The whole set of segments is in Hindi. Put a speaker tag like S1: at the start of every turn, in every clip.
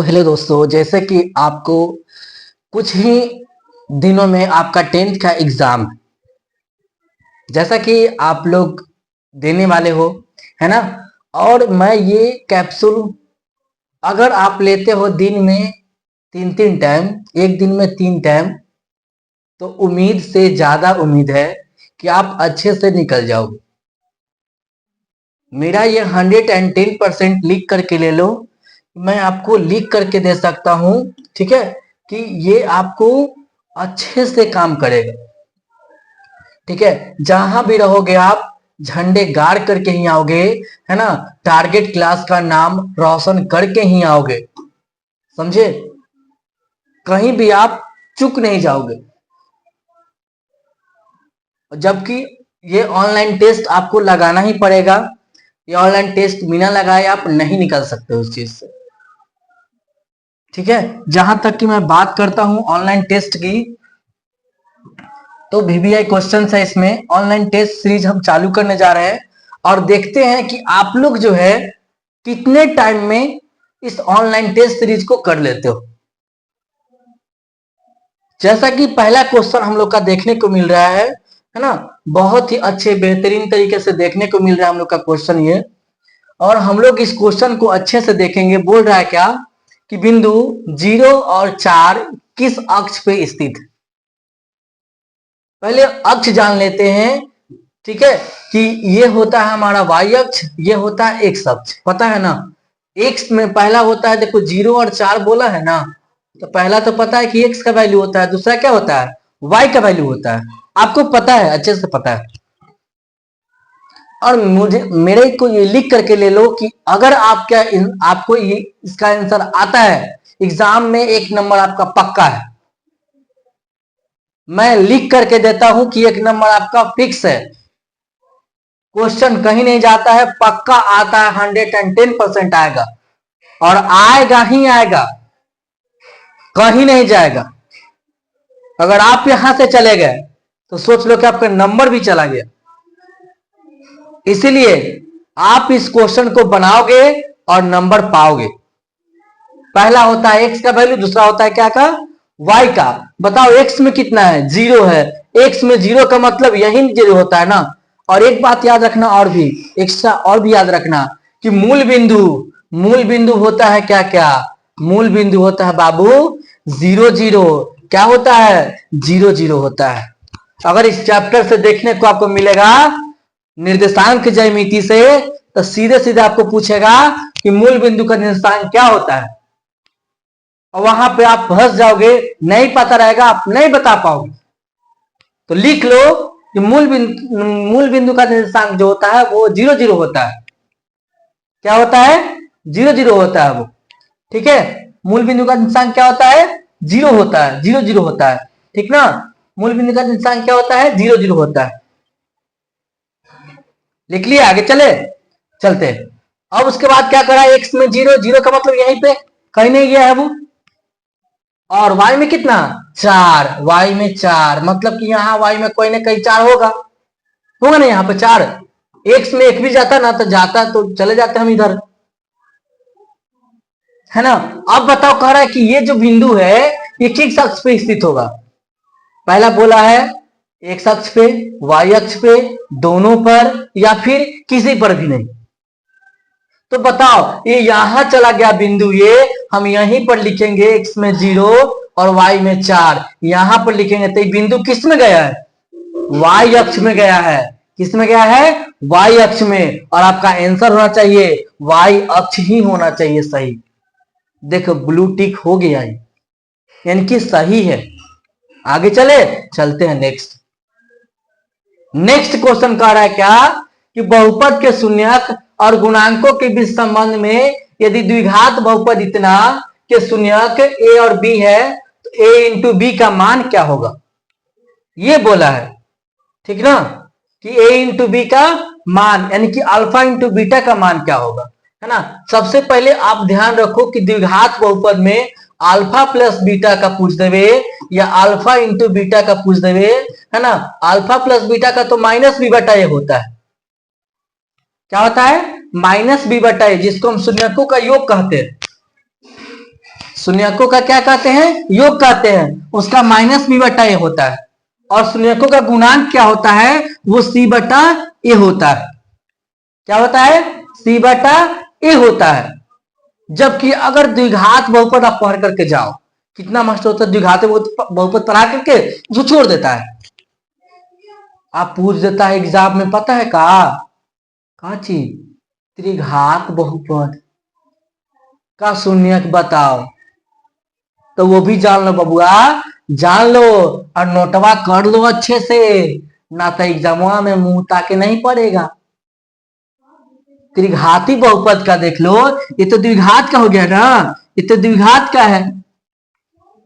S1: हेलो दोस्तों, जैसे कि आपको कुछ ही दिनों में आपका 10th का एग्जाम जैसा कि आप लोग देने वाले हो, है ना। और मैं ये कैप्सूल अगर आप लेते हो दिन में 3-3 टाइम, एक दिन में 3 टाइम, तो उम्मीद से ज्यादा उम्मीद है कि आप अच्छे से निकल जाओगे। मेरा ये 110% लिख करके ले लो, मैं आपको लिख करके दे सकता हूं, ठीक है, कि ये आपको अच्छे से काम करेगा। ठीक है, जहां भी रहोगे आप झंडे गाड़ करके ही आओगे, है ना। टारगेट क्लास का नाम रोशन करके ही आओगे, समझे। कहीं भी आप चूक नहीं जाओगे। जबकि ये ऑनलाइन टेस्ट आपको लगाना ही पड़ेगा। ये ऑनलाइन टेस्ट बिना लगाए आप नहीं निकल सकते उस चीज से। ठीक है, जहां तक कि मैं बात करता हूं ऑनलाइन टेस्ट की, तो वीवीआई क्वेश्चन है इसमें। ऑनलाइन टेस्ट सीरीज हम चालू करने जा रहे हैं और देखते हैं कि आप लोग जो है कितने टाइम में इस ऑनलाइन टेस्ट सीरीज को कर लेते हो। जैसा कि पहला क्वेश्चन हम लोग का देखने को मिल रहा है ना, बहुत ही अच्छे बेहतरीन तरीके से देखने को मिल रहा है हम लोग का क्वेश्चन ये। और हम लोग इस क्वेश्चन को अच्छे से देखेंगे। बोल रहा है क्या कि बिंदु 0 और 4 किस अक्ष पे स्थित है। पहले अक्ष जान लेते हैं, ठीक है, कि ये होता है हमारा y अक्ष, ये होता है x अक्ष, पता है ना। x में पहला होता है, देखो 0 और 4 बोला है ना, तो पहला तो पता है कि x का वैल्यू होता है, दूसरा क्या होता है, y का वैल्यू होता है। आपको पता है, अच्छे से पता है। और मुझे मेरे को ये लिख करके ले लो कि अगर आपको ये इसका आंसर आता है एग्जाम में, 1 नंबर आपका पक्का है। मैं लिख करके देता हूं कि 1 नंबर आपका फिक्स है। क्वेश्चन कहीं नहीं जाता है, पक्का आता है, 110% आएगा और आएगा ही आएगा, कहीं नहीं जाएगा। अगर आप यहां से चले गए तो सोच लो कि आपका नंबर भी चला गया। इसीलिए आप इस क्वेश्चन को बनाओगे और नंबर पाओगे। पहला होता है x का वैल्यू, दूसरा होता है क्या का, y का। बताओ x में कितना है, 0 है। x में 0 का मतलब यही 0 होता है ना। और एक बात याद रखना, और भी एक्स्ट्रा और भी याद रखना कि मूल बिंदु होता है क्या क्या, मूल बिंदु होता है बाबू 0 0। क्या होता है, 0 0 होता है। अगर इस चैप्टर से देखने को आपको मिलेगा निर्देशांक ज्यामिति से, तो सीधे सीधे आपको पूछेगा कि मूल बिंदु का निर्देशांक क्या होता है, और वहां पे आप फंस जाओगे, नहीं पता रहेगा, आप नहीं बता पाओगे। तो लिख लो कि मूल बिंदु का निर्देशांक जो होता है वो 0 0 होता है। क्या होता है, 0 0 होता है वो। ठीक है, मूल बिंदु का निर्देशांक क्या होता है, 0 होता है, 0 0 होता है। ठीक ना, मूल बिंदु का निर्देशांक क्या होता है, 0 0 होता है। लिख लिया, आगे चलते। अब उसके बाद क्या करा, x में 0 0 का मतलब यहीं पे कहीं नहीं गया है वो। और y में कितना, 4, y में 4 मतलब कि यहाँ y में कोई ना कहीं 4 होगा ना, यहाँ पे 4। x में 1 भी जाता ना, तो जाता तो चले जाते हम इधर, है ना। अब बताओ, कह रहा है कि ये जो बिंदु है ये किस अक्ष पे स्थित होगा। पहला बोला है x अक्ष पे, y अक्ष पे, दोनों पर, या फिर किसी पर भी नहीं। तो बताओ, ये यहां चला गया बिंदु, ये हम यहीं पर लिखेंगे x में 0 और y में 4, यहां पर लिखेंगे। तो ये बिंदु किस में गया है, y अक्ष में गया है। किस में गया है, y अक्ष में। और आपका आंसर होना चाहिए y अक्ष ही होना चाहिए, सही। देखो ब्लू टिक हो गया, यानी कि सही है। आगे चलते हैं नेक्स्ट क्वेश्चन। कह रहा है क्या कि बहुपद के शून्यक और गुणांकों के बीच संबंध में यदि द्विघात बहुपद इतना के शून्यक a और b है, तो a इंटू बी का मान क्या होगा, ये बोला है। ठीक ना, कि a इंटू बी का मान, यानी कि अल्फा इंटू बीटा का मान क्या होगा, है ना। सबसे पहले आप ध्यान रखो कि द्विघात बहुपद में अल्फा प्लस बीटा का पूछ देवे या अल्फा इंटू बीटा का पूछ देवे, है ना। अल्फा प्लस बीटा का तो माइनस बी बटा ए होता है। क्या होता है, माइनस बी बटा ए, जिसको हम शून्यकों का योग कहते हैं, शून्यकों का क्या कहते हैं, योग कहते हैं, उसका माइनस बी बटा ए होता है। और शून्यकों का गुणांक क्या होता है, वो सी बटा ए होता है। क्या होता है, सी बटा ए होता है। जबकि अगर द्विघात बहुपद आप पढ़ करके जाओ, कितना मस्त होता है, द्विघात बहुपद पढ़ा करके जो छोड़ देता है, आप पूछ देता है एग्जाम में, पता है का चीज, त्रिघात बहुपद का शून्यक बताओ, तो वो भी जान लो बबुआ, जान लो और नोटवा कर लो अच्छे से, ना तो एग्जामवा में मुंह ताके नहीं पड़ेगा। त्रिघाती बहुपद का देख लो, ये तो द्विघात का हो गया ना, ये तो द्विघात का है।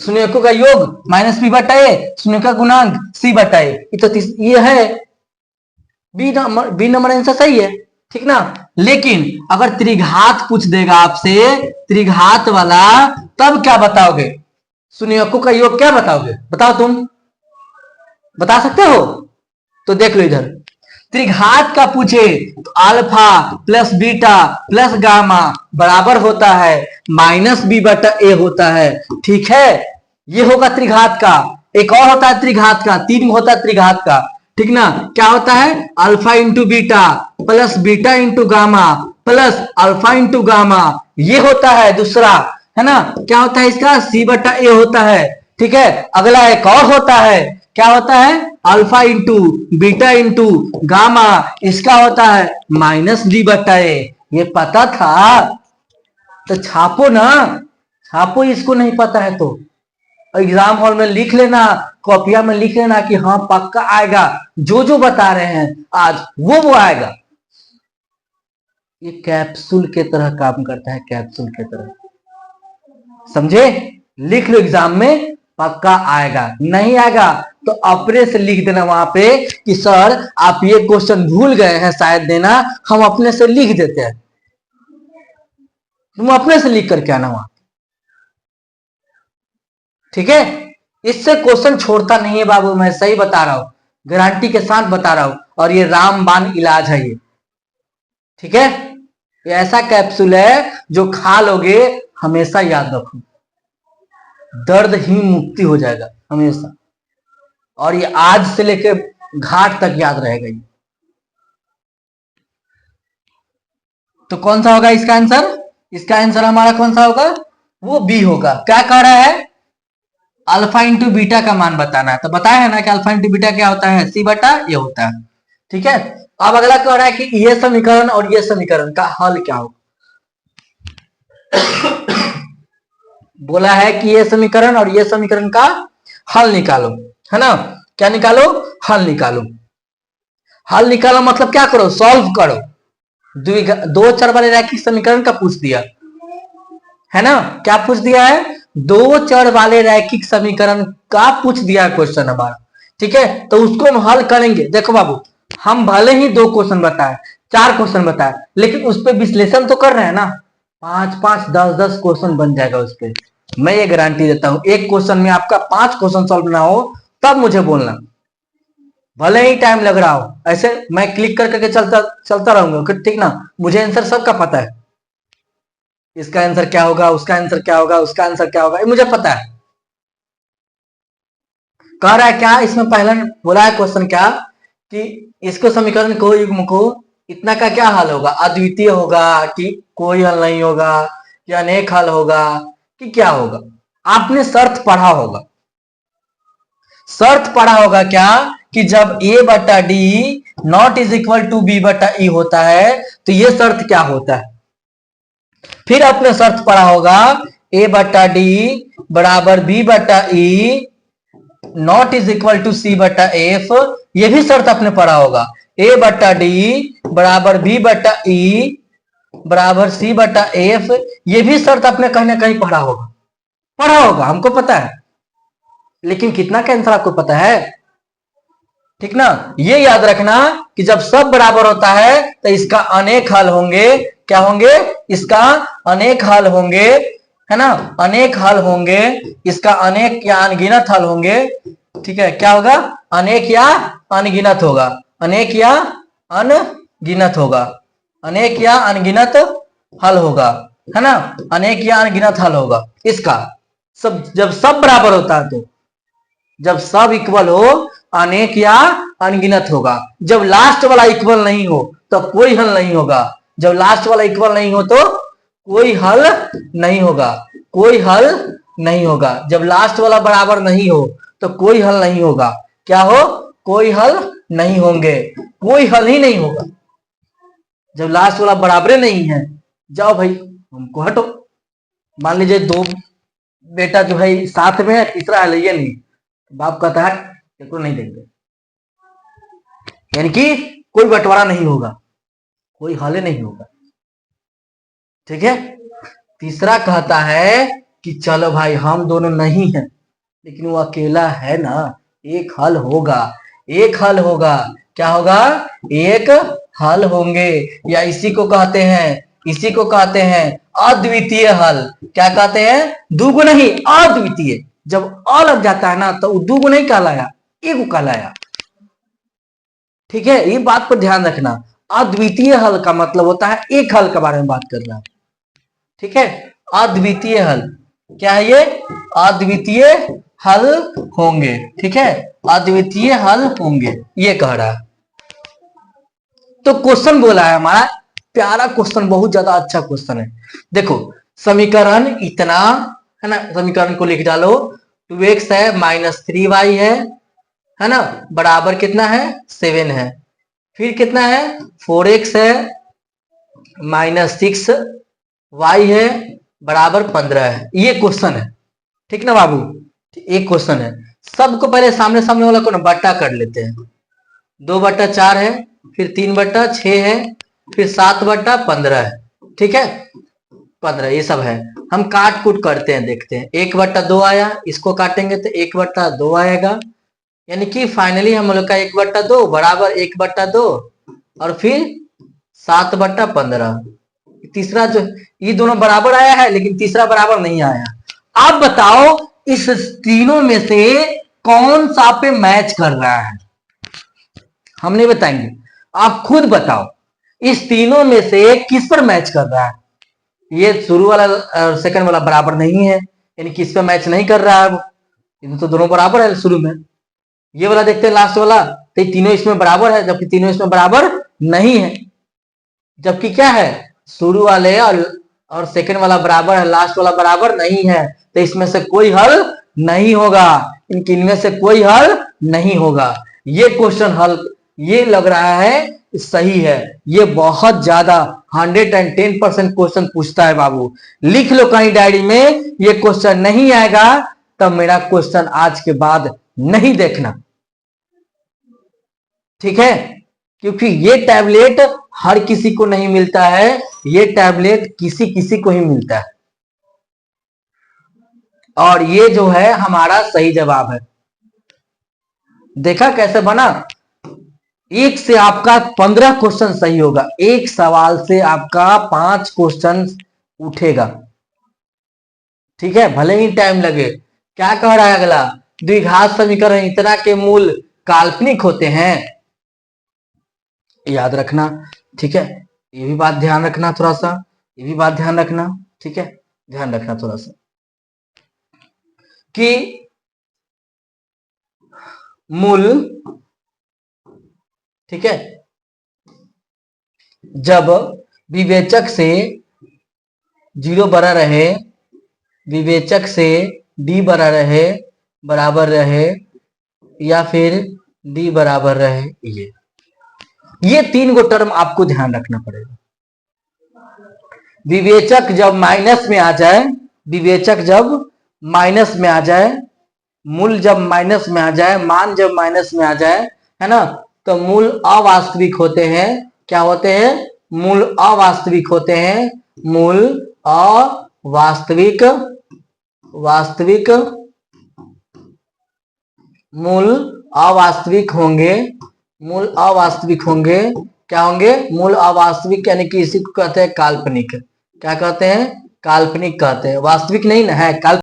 S1: शून्यकों का योग माइनस बी बटा ए, शून्य का गुणांक सी बटा ए, ये तो ये है बी नंबर आंसर सही है, ठीक ना। लेकिन अगर त्रिघात पूछ देगा आपसे, त्रिघात वाला, तब क्या बताओगे, शून्यकों का योग क्या बताओगे, बताओ, तुम बता सकते हो? तो देख लो इधर, त्रिघात का पूछे तो alpha plus beta plus gamma बराबर होता है माइनस बी बटा ए होता है, ठीक है। ये होगा त्रिघात का। एक और होता है त्रिघात का, 3 होता है त्रिघात का, ठीक ना। क्या होता है, alpha into beta plus beta into gamma plus alpha into gamma, ये होता है दूसरा, है ना। क्या होता है इसका, सी बटा ए होता है, ठीक है। अगला एक और होता है, क्या होता है, alpha into beta into gamma, इसका होता है माइनस डी बटा ए। ये पता था तो छापो ना, छापो, इसको नहीं पता है तो एग्जाम हॉल में लिख लेना, कॉपिया में लिख लेना कि हाँ पक्का आएगा, जो जो बता रहे हैं आज वो आएगा। ये कैप्सूल के तरह काम करता है, कैप्सूल के तरह, समझे। लिख लो, एग्जाम में पक्का आएगा, नहीं आएगा तो अपने से लिख देना वहां पे कि सर आप ये क्वेश्चन भूल गए हैं शायद देना, हम अपने से लिख देते हैं, तुम अपने से लिख करके आना वहां, ठीक है। इससे क्वेश्चन छोड़ता नहीं है बाबू, मैं सही बता रहा हूं, गारंटी के साथ बता रहा हूं, और ये रामबाण इलाज है ये, ठीक है। ये ऐसा कैप्सूल है जो खा लोगे हमेशा याद रखो, दर्द ही मुक्ति हो जाएगा हमेशा, और ये आज से लेकर घाट तक याद रहेगा ये। तो कौन सा होगा इसका आंसर, इसका आंसर हमारा कौन सा होगा, वो बी होगा। क्या कह रहा है, अल्फा इंटू बीटा का मान बताना है, तो बताया है ना कि अल्फा इंटू बीटा क्या होता है, सी बटा ये होता है, ठीक है। अब अगला कह रहा है कि ये समीकरण और ये समीकरण का हल क्या होगा। बोला है कि ये समीकरण और ये समीकरण का हल निकालो, है ना। क्या निकालो, हल निकालो। हल निकालो मतलब क्या करो, सॉल्व करो। दो चर वाले रैखिक समीकरण का पूछ दिया है ना, क्या पूछ दिया है, 2 चर वाले रैखिक समीकरण का पूछ दिया क्वेश्चन हमारा, ठीक है। तो उसको हम हल करेंगे। देखो बाबू, हम भले ही 2 क्वेश्चन बताए, 4 क्वेश्चन बताए, लेकिन उस पर विश्लेषण तो कर रहे हैं ना, 5-5, 10-10 क्वेश्चन बन जाएगा उस पर, मैं ये गारंटी देता हूं। एक क्वेश्चन में आपका 5 क्वेश्चन सॉल्व ना हो तब मुझे बोलना, भले ही टाइम लग रहा हो, ऐसे मैं क्लिक कर करके चलता रहूंगा, ठीक ना। मुझे आंसर सबका पता है, इसका आंसर क्या होगा, उसका आंसर क्या होगा, उसका आंसर क्या होगा, ये मुझे पता है। कह रहा है क्या, इसमें पहला बोला है क्वेश्चन क्या कि इसको समीकरण को, युग्म को, इतना का क्या हल होगा, अद्वितीय होगा कि कोई हल नहीं होगा, कि अनेक हल होगा, कि क्या होगा। आपने शर्त पढ़ा होगा, शर्त पढ़ा होगा क्या कि जब a बटा D not is equal to B बटा ई होता है तो ये शर्त क्या होता है। फिर आपने शर्त पढ़ा होगा a बटा डी बराबर b बटा ई नॉट इज इक्वल टू सी बटा एफ, ये भी शर्त आपने पढ़ा होगा। a बटा डी बराबर b बटा ई बराबर सी बटा एफ, ये भी शर्त आपने कहीं ना कहीं पढ़ा होगा, हमको पता है, लेकिन कितना का आंसर आपको पता है, ठीक ना। ये याद रखना कि जब सब बराबर होता है तो इसका अनेक हल होंगे, क्या होंगे, इसका अनेक हल होंगे, है ना, अनेक हल होंगे, इसका अनेक या अनगिनत हल होंगे, ठीक है। क्या होगा, अनेक या अनगिनत होगा, अनेक या अनगिनत होगा, अनेक या अनगिनत हल होगा, है ना, अनेक या अनगिनत हल होगा इसका। सब जब सब बराबर होता है, तो जब सब इक्वल हो अनेक या अनगिनत होगा। जब लास्ट वाला इक्वल नहीं हो तो कोई हल नहीं होगा। जब लास्ट वाला इक्वल नहीं हो तो कोई हल नहीं होगा, कोई हल नहीं होगा। जब लास्ट वाला बराबर नहीं हो तो कोई हल नहीं होगा। क्या हो? कोई हल नहीं होंगे, कोई हल ही नहीं होगा। जब लास्ट वाला बराबर नहीं है, जाओ भाई हमको हटो। मान लीजिए दो बेटा जो है साथ में है, तीसरा है ये नहीं, बाप कहता है इसको नहीं देंगे, यानी कि कोई बंटवारा नहीं होगा, कोई हल नहीं होगा। ठीक है। तीसरा कहता है कि चलो भाई हम दोनों नहीं हैं, लेकिन वो अकेला है ना, एक हल होगा, एक हल होगा। क्या होगा? एक हल होंगे, या इसी को कहते हैं, इसी को कहते हैं अद्वितीय हल। क्या कहते हैं? दुगो नहीं, अद्वितीय। जब अ लग जाता है ना तो दुगो नहीं कहलाया, एक कहलाया। ठीक है, ये बात पर ध्यान रखना। अद्वितीय हल का मतलब होता है एक हल के बारे में बात कर रहा है। ठीक है, अद्वितीय हल क्या है? ये अद्वितीय हल होंगे। ठीक है, अद्वितीय हल होंगे ये कह रहा है। तो क्वेश्चन बोला है हमारा, प्यारा क्वेश्चन, बहुत ज्यादा अच्छा क्वेश्चन है। देखो समीकरण इतना है ना, समीकरण को लिख डालो। 2x है -3y है ना, बराबर कितना है? 7 है। फिर कितना है? 4x है -6y है बराबर 15 है। ये क्वेश्चन है, ठीक ना बाबू? एक क्वेश्चन है। सबको पहले सामने सामने वाला को ना बट्टा कर लेते हैं। 2/4 है, फिर 3/6 है, फिर 7/15 है। ठीक है, 15 ये सब है। हम काट कूट करते हैं, देखते हैं। 1/2 आया, इसको काटेंगे तो 1/2 आएगा, यानी कि फाइनली हम लोग का 1/2 बराबर 1/2 और फिर 7/15। तीसरा जो ये दोनों बराबर आया है, लेकिन तीसरा बराबर नहीं आया। आप बताओ इस तीनों में से कौन सा पे मैच कर रहा है? हम नहीं बताएंगे, आप खुद बताओ इस तीनों में से किस पर मैच कर रहा है। ये शुरू वाला और सेकंड वाला बराबर नहीं है, यानी किस पे मैच नहीं कर रहा है वो। ये तो दोनों बराबर है शुरू में। ये वाला देखते हैं लास्ट वाला, तो तीनों इसमें बराबर है, जबकि तीनों इसमें बराबर नहीं है। जबकि क्या है? शुरू वाले और सेकंड वाला बराबर है, लास्ट वाला बराबर नहीं है। तो इसमें से कोई हल नहीं होगा, इनमें से कोई हल नहीं होगा। ये क्वेश्चन हल ये लग रहा है सही है। ये बहुत ज्यादा 110% क्वेश्चन पूछता है बाबू। लिख लो कहीं डायरी में, ये क्वेश्चन नहीं आएगा तब मेरा क्वेश्चन आज के बाद नहीं देखना। ठीक है, क्योंकि ये टैबलेट हर किसी को नहीं मिलता है, ये टैबलेट किसी किसी को ही मिलता है। और ये जो है हमारा सही जवाब है। देखा कैसे बना? एक से आपका 15 क्वेश्चन सही होगा, एक सवाल से आपका 5 क्वेश्चन उठेगा। ठीक है, भले ही टाइम लगे। क्या कह रहा है अगला? द्विघात समीकरण इतना के मूल काल्पनिक होते हैं, याद रखना। ठीक है, ये भी बात ध्यान रखना थोड़ा सा, ये भी बात ध्यान रखना। ठीक है, ध्यान रखना थोड़ा सा कि मूल, ठीक है, जब विवेचक से 0 बड़ा रहे, विवेचक से d बड़ा रहे, बराबर रहे, या फिर d बराबर रहे, ये 3 गो टर्म आपको ध्यान रखना पड़ेगा। विवेचक जब माइनस में आ जाए, विवेचक जब माइनस में आ जाए, मूल जब माइनस में आ जाए, मान जब माइनस में आ जाए, है ना, तो मूल अवास्तविक होते हैं। क्या होते हैं? मूल अवास्तविक होते हैं। मूल अवास्तविक, वास्तविक, मूल अवास्तविक होंगे, मूल अवास्तविक होंगे। क्या होंगे? मूल अवास्तविक, यानी कि इसी को कहते हैं काल्पनिक। क्या कहते हैं? काल्पनिक कहते हैं, वास्तविक नहीं ना है, काल्पनिक।